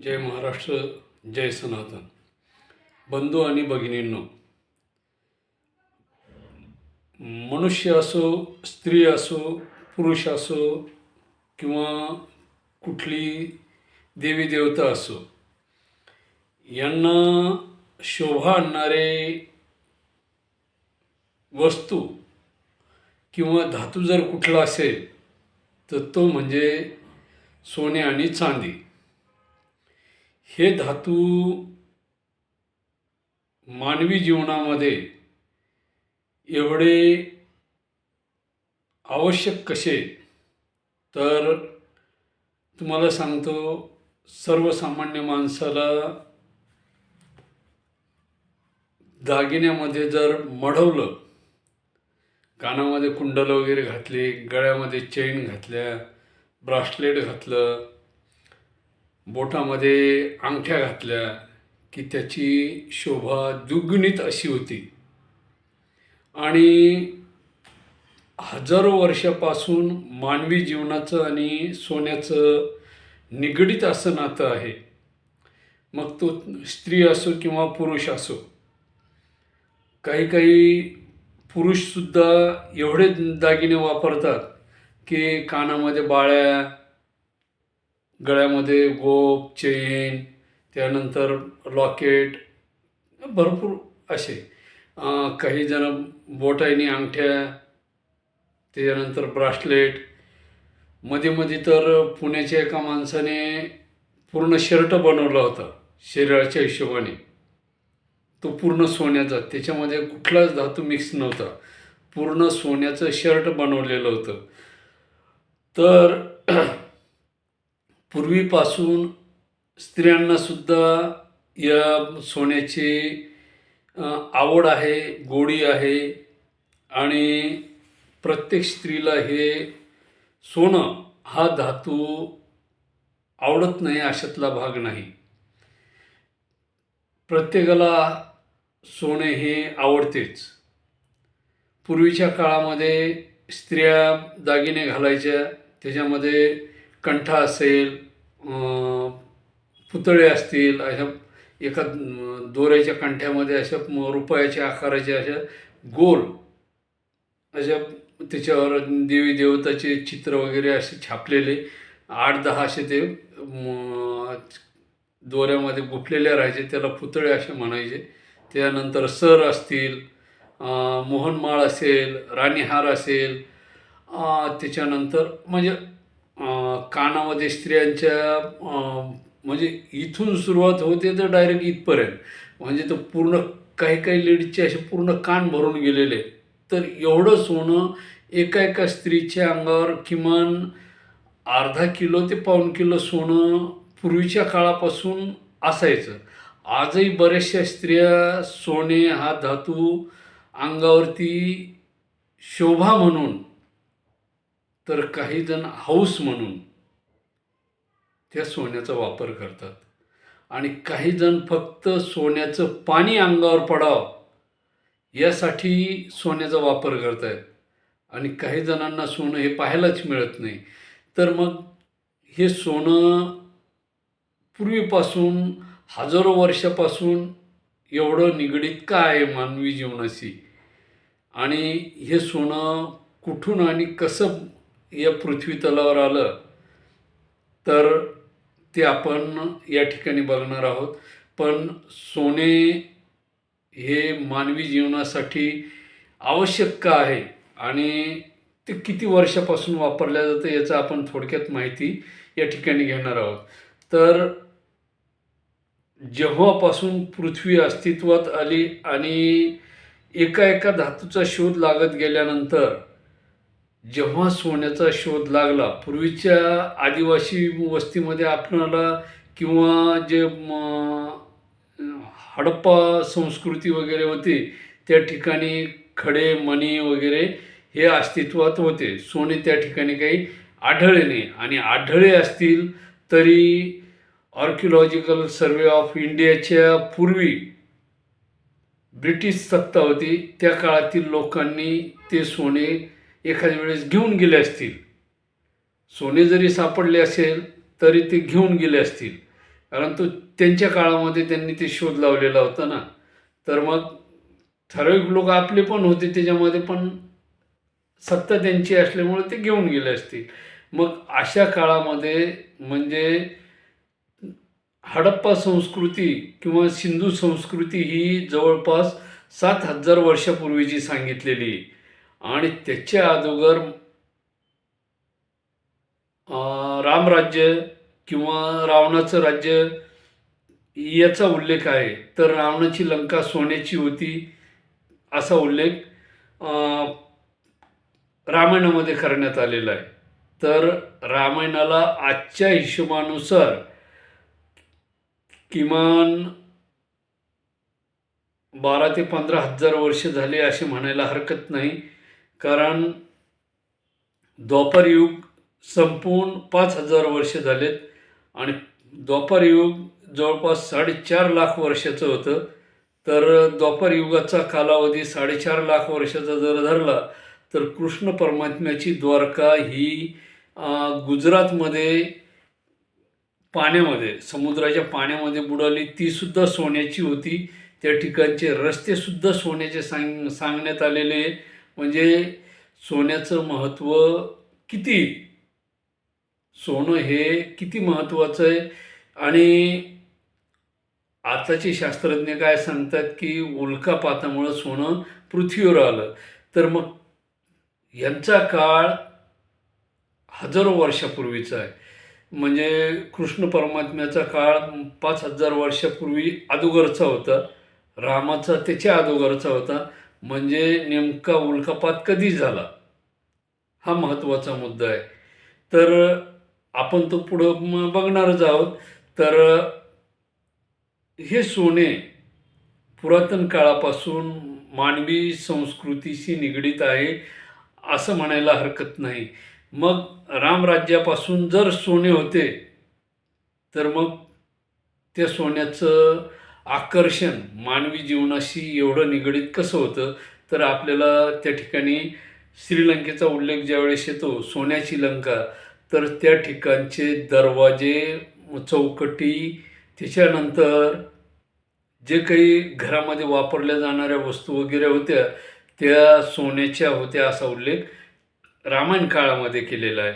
जय महाराष्ट्र, जय सनातन. बंधू आणि भगिनींनो, मनुष्य असो, स्त्री असो, पुरुष असो किंवा कुठली देवी देवता असो, यांना शोभा आणणारे वस्तू किंवा धातू जर कुठला असेल तर तो म्हणजे सोने आणि चांदी. हे धातू मानवी जीवनामध्ये एवढे आवश्यक कसे, तर तुम्हाला सांगतो, सर्वसामान्य माणसाला दागिन्यामध्ये जर मढवलं, कानामध्ये कुंडल वगैरे घातली, गळ्यामध्ये चेन घातल्या, ब्रासलेट घातलं, बोटामध्ये अंगठ्या घातल्या की त्याची शोभा द्विगुणित अशी होती. आणि हजारो वर्षापासून मानवी जीवनाचं आणि सोन्याचं निगडीत असं नातं आहे. मग तो स्त्री असो किंवा पुरुष असो. काही काही पुरुषसुद्धा एवढे दागिने वापरतात की कानामध्ये बाळ्या, गळ्यामध्ये गोप, चेन, त्यानंतर लॉकेट, भरपूर असे. काही जण बोटाईनी अंगठ्या, त्याच्यानंतर ब्रासलेट. मध्ये मध्ये तर पुण्याच्या एका माणसाने पूर्ण शर्ट बनवला होता शरीराच्या हिशोबाने. तो पूर्ण सोन्याचा, त्याच्यामध्ये कुठलाच धातू मिक्स नव्हता, पूर्ण सोन्याचं शर्ट बनवलेलं होतं. तर पूर्वीपासून स्त्रियांनासुद्धा या सोन्याची आवड आहे, गोडी आहे. आणि प्रत्येक स्त्रीला हे सोनं हा धातू आवडत नाही अशातला भाग नाही. प्रत्येकाला सोने हे आवडतेच. पूर्वीच्या काळामध्ये स्त्रिया दागिने घालायच्या, त्याच्यामध्ये कंठा असेल, पुतळे असतील, अशा एका दोऱ्याच्या कंठ्यामध्ये अशा रुपयाच्या आकाराच्या अशा गोल अशा, त्याच्यावर देवी देवताचे चित्र वगैरे असे छापलेले 8-10 असे ते दोऱ्यामध्ये गुंफलेल्या राहायचे, त्याला पुतळे असे म्हणायचे. त्यानंतर सर असतील, मोहनमाळ असेल, राणीहार असेल, त्याच्यानंतर म्हणजे कानामध्ये स्त्रियांच्या म्हणजे इथून सुरुवात होते तर डायरेक्ट इथपर्यंत, म्हणजे तो पूर्ण काही काही लेडीजचे असे पूर्ण कान भरून गेलेले. तर एवढं सोनं एका एका स्त्रीच्या अंगावर किमान अर्धा किलो ते पाऊण किलो सोनं पूर्वीच्या काळापासून असायचं. आजही बऱ्याचशा स्त्रिया सोने हा धातू अंगावरती शोभा म्हणून, तर काही जण हौस म्हणून त्या सोन्याचा वापर करतात. आणि काही जण फक्त सोन्याचं पाणी अंगावर पडावं यासाठी सोन्याचा वापर करत आहेत. आणि काही जणांना सोनं हे पाहायलाच मिळत नाही. तर मग हे सोनं पूर्वीपासून हजारो वर्षापासून एवढं निगडीत का आहे मानवी जीवनाशी, आणि हे सोनं कुठून आणि कसं या पृथ्वी तलावर आलं, तर ते आपण या ठिकाणी बघणार आहोत. पण सोने हे मानवी जीवनासाठी आवश्यक का आहे आणि ते किती वर्षापासून वापरल्या जातं याचं आपण थोडक्यात माहिती या ठिकाणी घेणार आहोत. तर जेव्हापासून पृथ्वी अस्तित्वात आली आणि एका एका धातूचा शोध लागत गेल्यानंतर जेव्हा सोन्याचा शोध लागला, पूर्वीच्या आदिवासी वस्तीमध्ये आपणाला किंवा जे हडप्पा संस्कृती वगैरे होती त्या ठिकाणी खडे, मणी वगैरे हे अस्तित्वात होते. सोने त्या ठिकाणी काही आढळले नाही. आणि आढळले असतील तरी आर्किओलॉजिकल सर्वे ऑफ इंडियाच्या पूर्वी ब्रिटिश सत्ता होती, त्या काळातील लोकांनी ते सोने एखाद्या वेळेस घेऊन गेले असतील. सोने जरी सापडले असेल तरी ते घेऊन गेले असतील. कारण तो त्यांच्या काळामध्ये त्यांनी ते शोध लावलेला होता ना. तर मग ठराविक लोक आपले पण होते त्याच्यामध्ये, पण सत्ता त्यांची असल्यामुळे ते घेऊन गेले असतील. मग अशा काळामध्ये म्हणजे हडप्पा संस्कृती किंवा सिंधू संस्कृती ही जवळपास 7,000 वर्षापूर्वीची सांगितलेली आहे. आणि त्याच्या अगोदर रामराज्य किंवा रावणाचं राज्य याचा उल्लेख आहे. तर रावणाची लंका सोन्याची होती असा उल्लेख रामायणामध्ये करण्यात आलेला आहे. तर रामायणाला आजच्या हिशोबानुसार किमान 12 ते 15,000 वर्ष झाले असे म्हणायला हरकत नाही. कारण द्वापर युग संपून 5,000 वर्ष झालेत आणि द्वापर युग जवळपास 4.5 लाख वर्षाचं होतं. तर द्वापर युगाचा कालावधी 4.5 लाख वर्षाचा जर धरला तर कृष्ण परमात्म्याची द्वारका ही गुजरातमध्ये पाण्यामध्ये, समुद्राच्या पाण्यामध्ये बुडाली. तीसुद्धा सोन्याची होती. त्या ठिकाणचे रस्तेसुद्धा सोन्याचे सांगण्यात आलेले आहे. म्हणजे सोन्याचं महत्त्व किती, सोनं हे किती महत्त्वाचं आहे. आणि आताचे शास्त्रज्ञ काय सांगतात की उल्कापातामुळं सोनं पृथ्वीवर आलं. तर मग यांचा काळ हजारो वर्षापूर्वीचा आहे. म्हणजे कृष्ण परमात्म्याचा काळ 5,000 वर्षापूर्वी अगोदरचा होता. रामाचा त्याच्या अगोदरचा होता. म्हणजे नेमका उल्कापात कधी झाला हा महत्त्वाचा मुद्दा आहे. तर आपण तो पुढं बघणारच आहोत. तर हे सोने पुरातन काळापासून मानवी संस्कृतीशी निगडीत आहे असं म्हणायला हरकत नाही. मग रामराज्यापासून जर सोने होते तर मग त्या सोन्याचं आकर्षण मानवी जीवनाशी एवढं निगडीत कसं होतं. तर आपल्याला त्या ठिकाणी श्रीलंकेचा उल्लेख ज्यावेळेस येतो, सोन्याची लंका, तर त्या ठिकाणचे दरवाजे, चौकटी, त्याच्यानंतर जे काही घरामध्ये वापरल्या जाणाऱ्या वस्तू वगैरे होत्या त्या सोन्याच्या होत्या असा उल्लेख रामायण काळामध्ये केलेला आहे.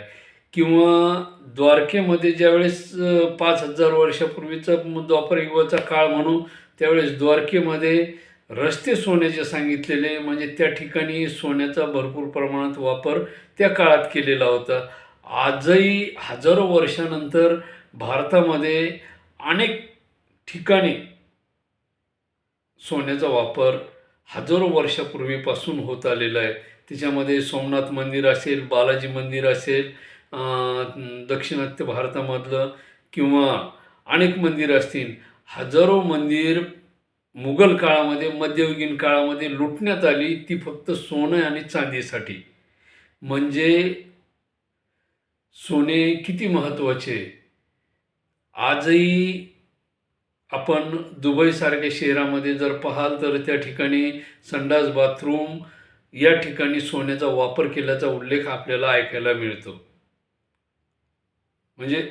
किंवा द्वारकेमध्ये ज्यावेळेस 5,000 वर्षापूर्वीचा द्वापर युगाचा काळ म्हणू, त्यावेळेस द्वारकेमध्ये रस्ते सोन्याचे सांगितलेले. म्हणजे त्या ठिकाणी सोन्याचा भरपूर प्रमाणात वापर त्या काळात केलेला होता. आजही हजारो वर्षानंतर भारतामध्ये अनेक ठिकाणी सोन्याचा वापर हजारो वर्षापूर्वीपासून होत आलेला आहे. त्याच्यामध्ये सोमनाथ मंदिर असेल, बालाजी मंदिर असेल, दक्षिणात्य भारतामधलं किंवा अनेक मंदिर असतील. हजारो मंदिर मुघल काळामध्ये, मध्ययुगीन काळामध्ये लुटण्यात आली, ती फक्त सोनं आणि चांदीसाठी. म्हणजे सोने किती महत्त्वाचे. आजही आपण दुबईसारख्या शहरामध्ये जर पाहाल तर त्या ठिकाणी संडास बाथरूम या ठिकाणी सोन्याचा वापर केल्याचा उल्लेख आपल्याला ऐकायला मिळतो. म्हणजे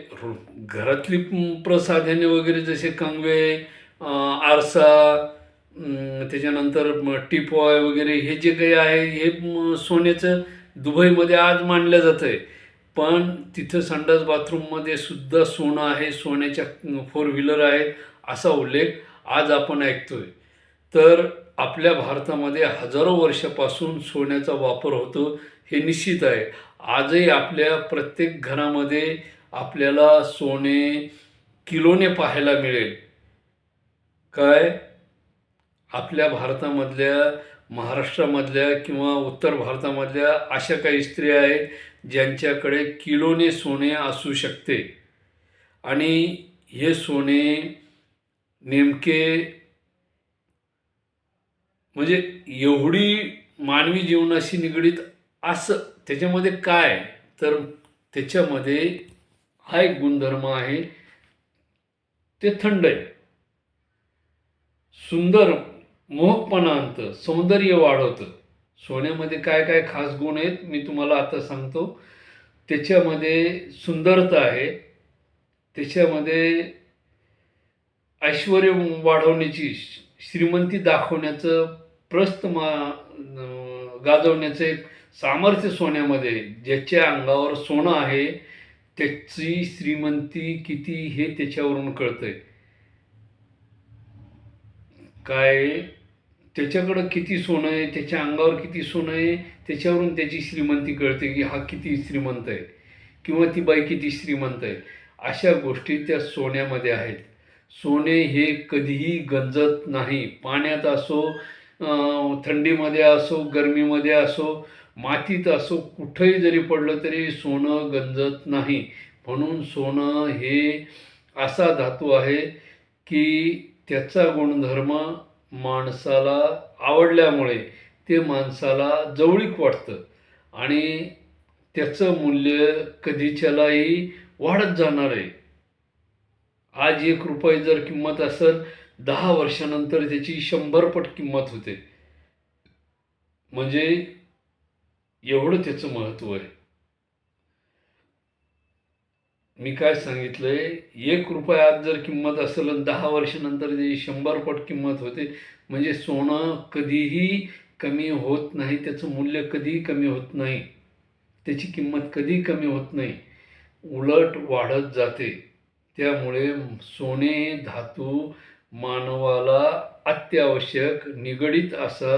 घरातली प्रसाधने वगैरे जसे कंगवे, आरसा, त्याच्यानंतर टिपॉय वगैरे हे जे काही आहे हे सोन्याचं दुबईमध्ये आज मानलं जातं आहे. पण तिथं संडास बाथरूममध्ये सुद्धा सोनं आहे, सोन्याच्या 4 व्हीलर आहेत असा उल्लेख आज आपण ऐकतोय. तर आपल्या भारतामध्ये हजारो वर्षापासून सोन्याचा वापर होतो हे निश्चित आहे. आजही आपल्या प्रत्येक घरामध्ये आपल्याला सोने किलोने पाहायला मिळेल. काय आपल्या भारतामधल्या, महाराष्ट्रामधल्या किंवा उत्तर भारतामधल्या अशा काही स्त्रिया आहेत ज्यांच्याकडे किलोने सोने असू शकते. आणि हे सोने नेमके म्हणजे एवढी मानवी जीवनाशी निगडीत असं त्याच्यामध्ये काय, तर त्याच्यामध्ये हा एक गुणधर्म आहे, ते थंड आहे, सुंदर, मोहकपणा आणतं, सौंदर्य वाढवतं. सोन्यामध्ये काय काय खास गुण आहेत मी तुम्हाला आता सांगतो. त्याच्यामध्ये सुंदरता आहे, त्याच्यामध्ये ऐश्वर्य वाढवण्याची, श्रीमंती दाखवण्याचं, गाजवण्याचं एक सामर्थ्य सोन्यामध्ये आहे. ज्याच्या अंगावर सोनं आहे त्याची श्रीमंती किती हे त्याच्यावरून कळतंय. काय, त्याच्याकडं किती सोनं आहे, त्याच्या अंगावर किती सोनं आहे, त्याच्यावरून त्याची श्रीमंती कळते की हा किती श्रीमंत आहे किंवा ती बाई किती श्रीमंत आहे. अशा गोष्टी त्या सोन्यामध्ये आहेत. सोने हे कधीही गंजत नाही. पाण्यात असो, थंडीमध्ये असो, गरमीमध्ये असो, मातीत असो, कुठंही जरी पडलं तरी सोनं गंजत नाही. म्हणून सोनं हे असा धातू आहे की त्याचा गुणधर्म माणसाला आवडल्यामुळे ते माणसाला जवळीक वाटतं आणि त्याचं मूल्य कधीच्यालाही वाढत जाणार आहे. आज 1 रुपये जर किंमत असेल, 10 वर्षानंतर त्याची 100 पट किंमत होते. म्हणजे एवढं त्याचं महत्त्व आहे. मी काय सांगितलंय, 1 रुपया आज जर किंमत असेल आणि 10 वर्षानंतर त्याची 100 पट किंमत होते. म्हणजे सोनं कधीही कमी होत नाही, त्याचं मूल्य कधीही कमी होत नाही, त्याची किंमत कधीही कमी होत नाही, उलट वाढत जाते. त्यामुळे सोने धातू मानवाला अत्यावश्यक, निगडीत असा,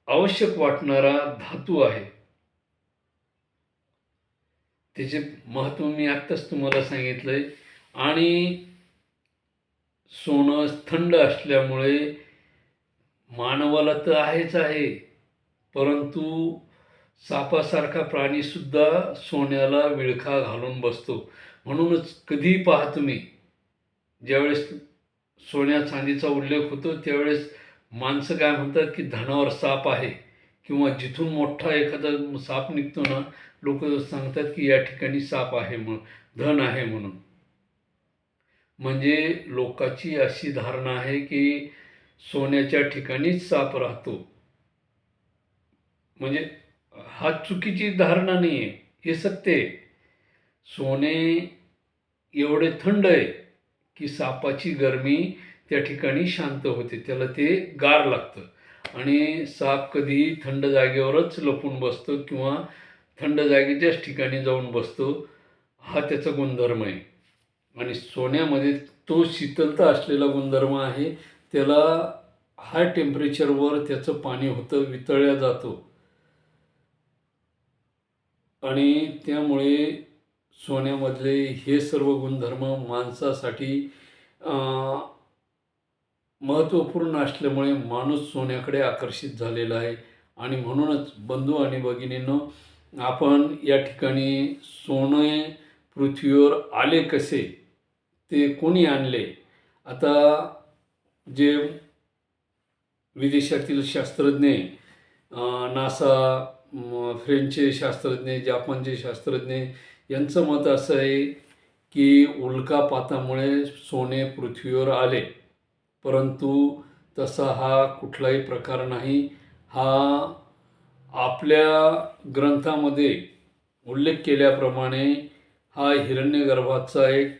आवश्यक वाटणारा धातू आहे. त्याचे महत्त्व मी आत्ताच तुम्हाला सांगितलंय. आणि सोनं थंड असल्यामुळे मानवाला तर आहेच आहे, परंतु सापासारखा प्राणीसुद्धा सोन्याला विळखा घालून बसतो. म्हणूनच कधीही पहा तुम्ही, ज्यावेळेस सोन्या चांदीचा उल्लेख होतो त्यावेळेस माणसं काय म्हणतात की धनावर साप आहे, किंवा जिथून मोठा एखादा साप निघतो ना, लोक सांगतात की या ठिकाणी साप आहे, म्हणून धन आहे म्हणून. म्हणजे लोकांची अशी धारणा आहे की सोन्याच्या ठिकाणीच साप राहतो. म्हणजे हा चुकीची धारणा नाही आहे, हे सत्य आहे. सोने एवढे थंड आहे की सापाची गरमी त्या ठिकाणी शांत होते, त्याला ते गार लागतं आणि साप कधीही थंड जागेवरच लपून बसतो किंवा थंड जागेच्याच ठिकाणी जाऊन बसतो. हा त्याचा गुणधर्म आहे. आणि सोन्यामध्ये तो शीतलता असलेला गुणधर्म आहे. त्याला हाय टेम्परेचरवर त्याचं पाणी होतं, वितळल्या जातो आणि त्यामुळे सोन्यामधले हे सर्व गुणधर्म माणसासाठी महत्त्वपूर्ण असल्यामुळे माणूस सोन्याकडे आकर्षित झालेला आहे. आणि म्हणूनच बंधू आणि भगिनींनो, आपण या ठिकाणी सोने पृथ्वीवर आले कसे, ते कोणी आणले, आता जे विदेशातील शास्त्रज्ञ, नासा, फ्रेंचचे शास्त्रज्ञ, जापानचे शास्त्रज्ञ यांचं मत असं आहे की उल्कापातामुळे सोने पृथ्वीवर आले. परंतु तसा हा कुठलाही प्रकार नाही. हा आपल्या ग्रंथामध्ये उल्लेख केल्याप्रमाणे हा हिरण्यगर्भाचा एक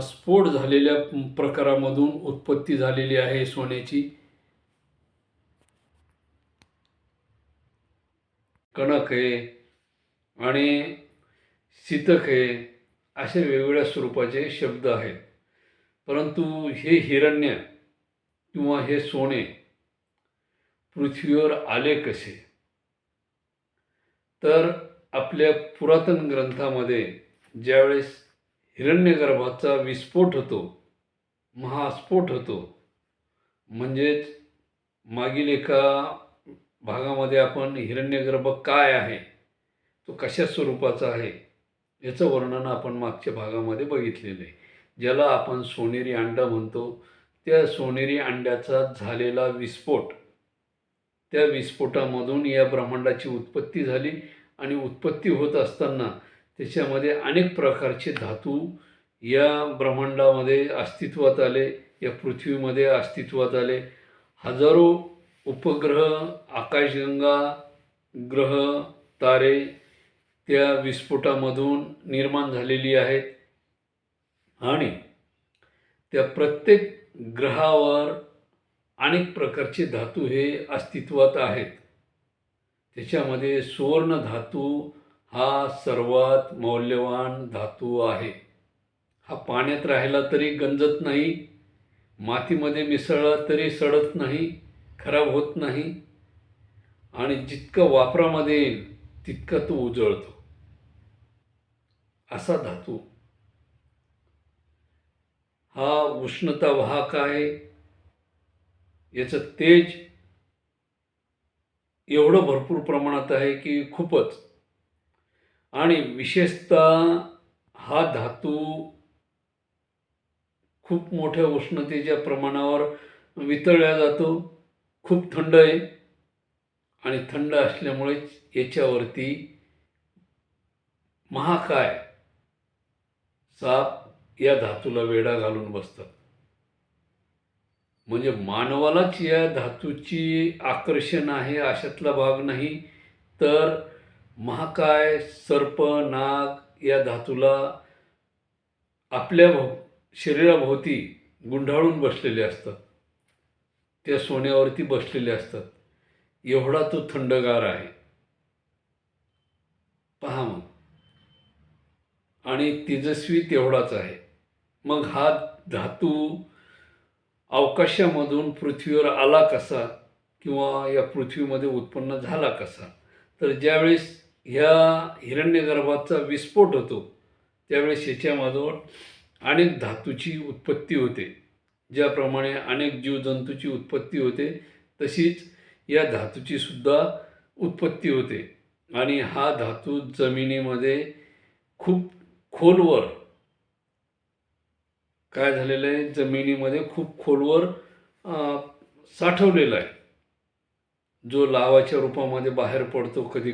स्फोट झालेल्या प्रकारामधून उत्पत्ती झालेली आहे सोन्याची. कणक आहे आणि सीतक आहे, असे वेगवेगळ्या स्वरूपाचे शब्द आहेत. परंतु हे हिरण्य किंवा हे सोने पृथ्वीवर आले कसे, तर आपल्या पुरातन ग्रंथामध्ये ज्यावेळेस हिरण्यगर्भाचा विस्फोट होतो, महास्फोट होतो, म्हणजेच मागील एका भागामध्ये आपण हिरण्यगर्भ काय आहे, तो कशा स्वरूपाचा आहे, याचं वर्णन आपण मागच्या भागामध्ये बघितलेलं आहे. ज्याला आपण सोनेरी अंडं म्हणतो, त्या सोनेरी अंड्याचा झालेला विस्फोट, त्या विस्फोटामधून या ब्रह्मांडाची उत्पत्ती झाली. आणि उत्पत्ती होत असताना त्याच्यामध्ये अनेक प्रकारचे धातू या ब्रह्मांडामध्ये अस्तित्वात आले, या पृथ्वीमध्ये अस्तित्वात आले. हजारो उपग्रह, आकाशगंगा, ग्रह, तारे त्या विस्फोटामधून निर्माण झालेली आहेत. आणि त्या प्रत्येक ग्रहावर अनेक प्रकारचे धातू हे अस्तित्वात आहेत. त्याच्यामध्ये सुवर्ण धातू हा सर्वात मौल्यवान धातू आहे. हा पाण्यात राहिला तरी गंजत नाही, मातीमध्ये मिसळला तरी सडत नाही, खराब होत नाही आणि जितकं वापरामध्ये येईल तितका तो उजळतो. असा धातू हा उष्णता वाहक आहे. याचं तेज एवढं भरपूर प्रमाणात आहे की खूपच. आणि विशेषतः हा धातू खूप मोठ्या उष्णतेच्या प्रमाणावर वितळला जातो. खूप थंड आहे आणि थंड असल्यामुळेच याच्यावरती महाकाय साप या धातूला वेढा घालून बसतात. म्हणजे मानवालाच या धातूची आकर्षण आहे अशातला भाग नाही, तर महाकाय, सर्प, नाग या धातूला आपल्या शरीराभोवती गुंडाळून बसलेले असतात. त्या सोन्यावरती बसलेले असतात. एवढा तो थंडगार आहे. पहा मग. आणि तेजस्वी तेवढाच आहे. मग हा धातू अवकाशामधून पृथ्वीवर आला कसा किंवा या पृथ्वीमध्ये उत्पन्न झाला कसा? तर ज्यावेळेस ह्या हिरण्यगर्भाचा विस्फोट होतो त्यावेळेस याच्यामधून अनेक धातूची उत्पत्ती होते. ज्याप्रमाणे अनेक जीवजंतूची उत्पत्ती होते तशीच या धातूची सुद्धा उत्पत्ती होते. आणि हा धातू जमिनीमध्ये खूप खोलवर काय झालेलं आहे, जमिनीमध्ये खूप खोलवर साठवलेला आहे, जो लावाच्या रूपामध्ये बाहेर पडतो. कधी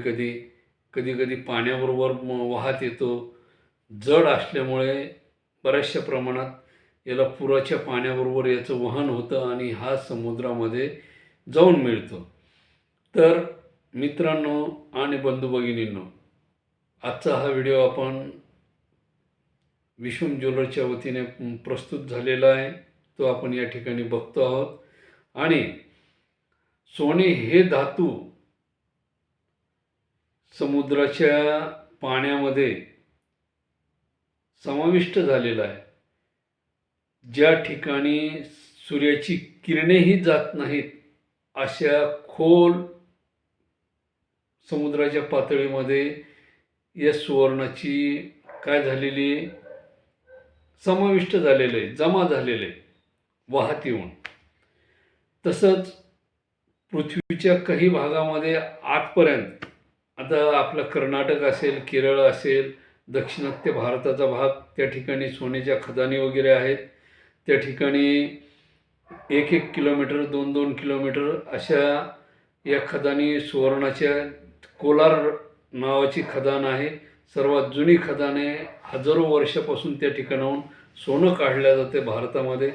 कधी पाण्याबरोबर वाहत येतो. जड असल्यामुळे बऱ्याचशा प्रमाणात याला पुराच्या पाण्याबरोबर याचं वहन होतं आणि हा समुद्रामध्ये जाऊन मिळतो. तर मित्रांनो आणि बंधू भगिनींनो, आजचा हा व्हिडिओ आपण विश्वम ज्वेलर्सच्या वतीने प्रस्तुत झालेला आहे, तो आपण या ठिकाणी बघतो आहोत. आणि सोने हे धातू समुद्राच्या पाण्यामध्ये समाविष्ट झालेला आहे. ज्या ठिकाणी सूर्याची किरणेही जात नाहीत अशा खोल समुद्राच्या पातळीमध्ये या सुवर्णाची काय झालेली आहे, समाविष्ट झालेलं आहे, जमा झालेलं आहे वाहत येऊन. तसंच पृथ्वीच्या काही भागामध्ये आजपर्यंत, आता आपलं कर्नाटक असेल, केरळ असेल, दक्षिणात्य भारताचा भाग, त्या ठिकाणी सोन्याच्या खदानी वगैरे आहेत. त्या ठिकाणी 1-1 किलोमीटर 2-2 किलोमीटर अशा या खदानी सुवर्णाच्या, कोलार नावाची खदान आहे, सर्वात जुनी खदान आहे. हजारो वर्षापासून त्या ठिकाणाहून सोनं काढलं जाते भारतामध्ये.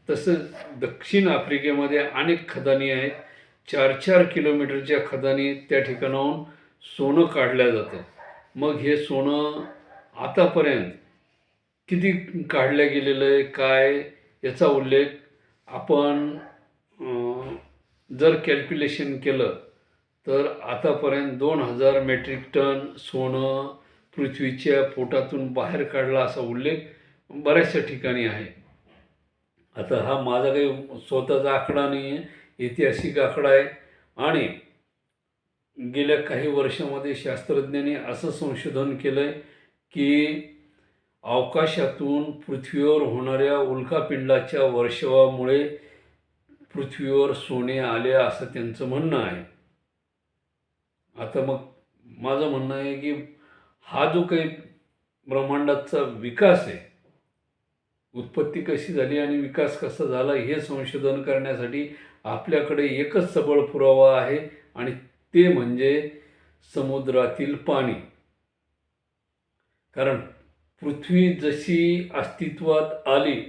तसंच दक्षिण आफ्रिकेमध्ये अनेक खदानी आहेत. 4-4 किलोमीटरच्या खदानी त्या ठिकाणाहून सोनं काढलं जातं. मग हे सोनं आतापर्यंत किती काढलं गेलेलं आहे काय याचा उल्लेख आपण जर कॅल्क्युलेशन केलं तर आतापर्यंत 2000 मेट्रिक टन सोनं पृथ्वीच्या पोटातून बाहेर काढला असा उल्लेख बऱ्याचशा ठिकाणी आहे. आता हा माझा काही स्वतःचा आकडा नाही आहे, ऐतिहासिक आकडा आहे. आणि गेल्या काही वर्षामध्ये शास्त्रज्ञांनी असं संशोधन केलं आहे की अवकाशातून पृथ्वीवर होणाऱ्या उल्कापिंडाच्या वर्षावामुळे पृथ्वीवर सोने आले असं त्यांचं म्हणणं आहे. आता मग माझं म्हणणं आहे की हा जो काही ब्रह्मांडाचा विकास आहे, उत्पत्ती कशी झाली आणि विकास कसा झाला हे संशोधन करण्यासाठी आपल्याकडे एकच सबळ पुरावा आहे आणि ते म्हणजे समुद्रातील पाणी. कारण पृथ्वी जशी अस्तित्वात आली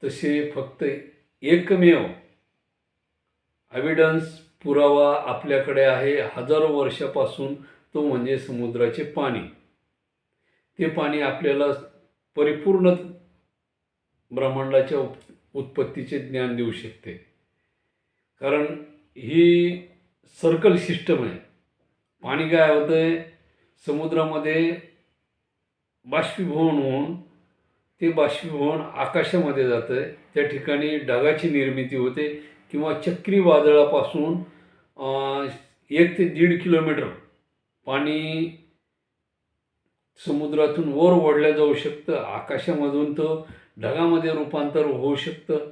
तसे फक्त एकमेव एव्हिडन्स, पुरावा आपल्याकडे आहे हजारो वर्षापासून, तो म्हणजे समुद्राचे पाणी. ते पाणी आपल्याला परिपूर्ण ब्रह्मांडाच्या उत्पत्तीचे ज्ञान देऊ शकते. कारण ही सर्कल सिस्टम आहे. पाणी काय होतंय, समुद्रामध्ये बाष्पीभवन होऊन ते बाष्पीभवन आकाशामध्ये जातं आहे. त्या ठिकाणी ढगाची निर्मिती होते किंवा चक्रीवादळापासून 1 ते 1.5 किलोमीटर पाणी समुद्रातून वर ओढलं जाऊ शकतं. आकाशामधून तो ढगामध्ये रूपांतर होऊ शकतं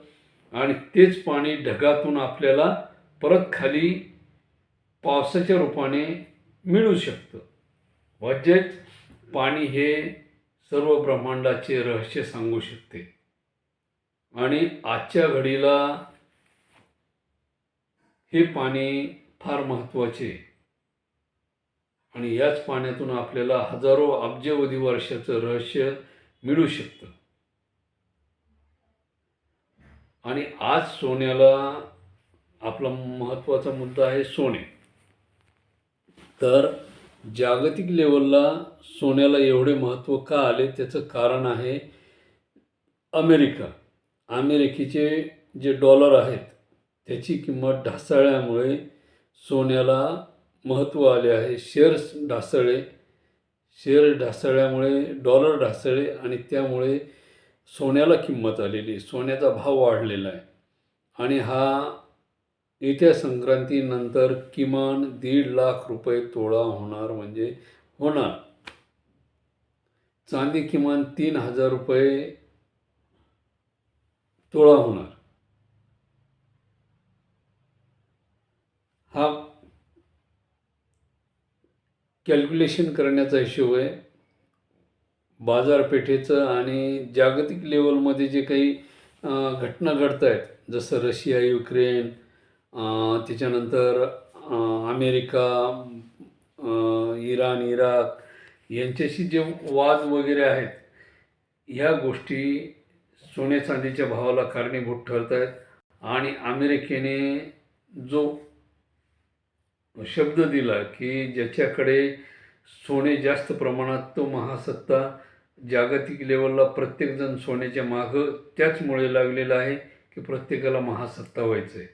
आणि तेच पाणी ढगातून आपल्याला परत खाली पावसाच्या रूपाने मिळू शकतं. म्हणजेच पाणी हे सर्व ब्रह्मांडाचे रहस्य सांगू शकते. आणि आजच्या घडीला हे पाणी फार महत्त्वाचे आहे. आणि याच पाण्यातून आपल्याला हजारो अब्जावधी वर्षाचं रहस्य मिळू शकतं. आणि आज सोन्याला आपला महत्त्वाचा मुद्दा आहे सोने. तर जागतिक लेवलला सोन्याला एवढे महत्त्व का आले, त्याचं कारण आहे अमेरिका. अमेरिकेचे जे डॉलर आहेत त्याची किंमत ढासळल्यामुळे सोन्याला महत्त्व आले आहे. शेअर्स ढासळल्यामुळे डॉलर ढासळले आणि त्यामुळे सोन्याला किंमत आलेली, सोन्याचा भाव वाढलेला आहे. आणि हा येत्या संक्रांतीनंतर किमान 1.5 लाख रुपये तोळा होणार, म्हणजे होणार. चांदी किमान 3,000 रुपये तोळा होणार. हा कॅल्क्युलेशन करण्याचा हिशोब आहे बाजारपेठेचं. आणि जागतिक लेवलमध्ये जे काही घटना घडत आहेत, जसं रशिया युक्रेन, त्याच्यानंतर अमेरिका, इराण इराक यांच्याशी जे वाद वगैरे आहेत, ह्या गोष्टी सोने चांदीच्या भावाला कारणीभूत ठरत आहेत. आणि अमेरिकेने जो शब्द दिला की ज्याच्याकडे सोने जास्त प्रमाणात तो महासत्ता, जागतिक लेवलला प्रत्येकजण सोन्याच्या मागं त्याचमुळे लागलेला आहे की प्रत्येकाला महासत्ता व्हायचं आहे.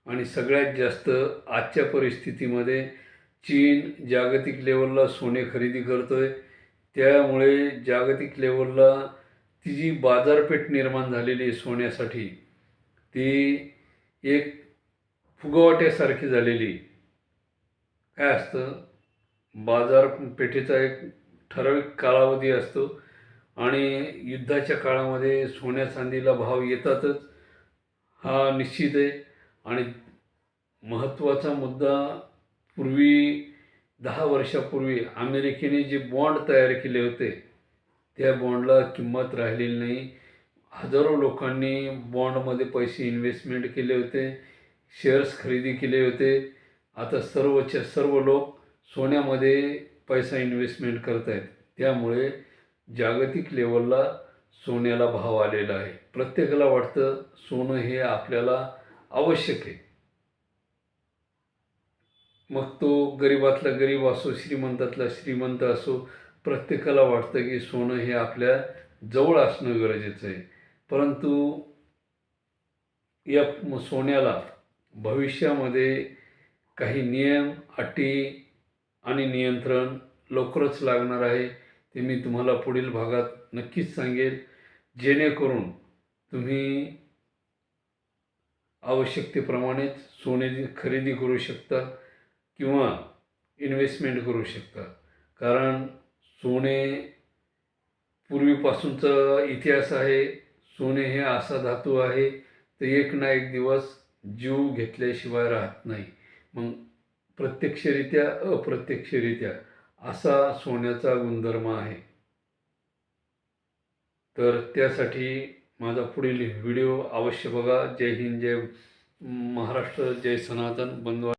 आणि सगळ्यात जास्त आजच्या परिस्थितीमध्ये चीन जागतिक लेवलला सोने खरेदी करतोय. त्यामुळे जागतिक लेवलला ती जी बाजारपेठ निर्माण झालेली आहे सोन्यासाठी, ती एक फुगवट्यासारखी झालेली. काय असतं, बाजारपेठेचा एक ठराविक कालावधी असतो आणि युद्धाच्या काळामध्ये सोन्या चांदीला भाव येतातच, हा निश्चित आहे. आणि महत्त्वाचा मुद्दा, पूर्वी 10 वर्षापूर्वी अमेरिकेने जे बॉन्ड तयार केले होते त्या बॉन्डला किंमत राहिलेली नाही. हजारो लोकांनी बॉन्डमध्ये पैसे इन्व्हेस्टमेंट केले होते, शेअर्स खरेदी केले होते. आता सर्वच्या सर्व लोक सोन्यामध्ये पैसा इन्व्हेस्टमेंट करत आहेत. त्यामुळे जागतिक लेवलला सोन्याला भाव आलेला आहे. प्रत्येकाला वाटतं सोनं हे आपल्याला आवश्यक आहे. मग तो गरिबातला गरीब असो, श्रीमंतातला श्रीमंत असो, प्रत्येकाला वाटतं की सोनं हे आपल्या जवळ असणं गरजेचं आहे. परंतु या सोन्याला भविष्यामध्ये काही नियम, अटी आणि नियंत्रण लवकरच लागणार आहे. ते मी तुम्हाला पुढील भागात नक्कीच सांगेल, जेणेकरून तुम्ही आवश्यकतेप्रमाणेच सोन्याची खरेदी करू शकता किंवा इन्व्हेस्टमेंट करू शकता. कारण सोने पूर्वीपासूनचा इतिहास आहे. सोने हे असा धातू आहे तर एक ना एक दिवस जीव घेतल्याशिवाय राहत नाही. मग प्रत्यक्षरित्या अप्रत्यक्षरित्या असा सोन्याचा गुणधर्म आहे. तर त्यासाठी माझा पुढील व्हिडिओ अवश्य बघा. जय हिंद, जय महाराष्ट्र, जय सनातन. बंधू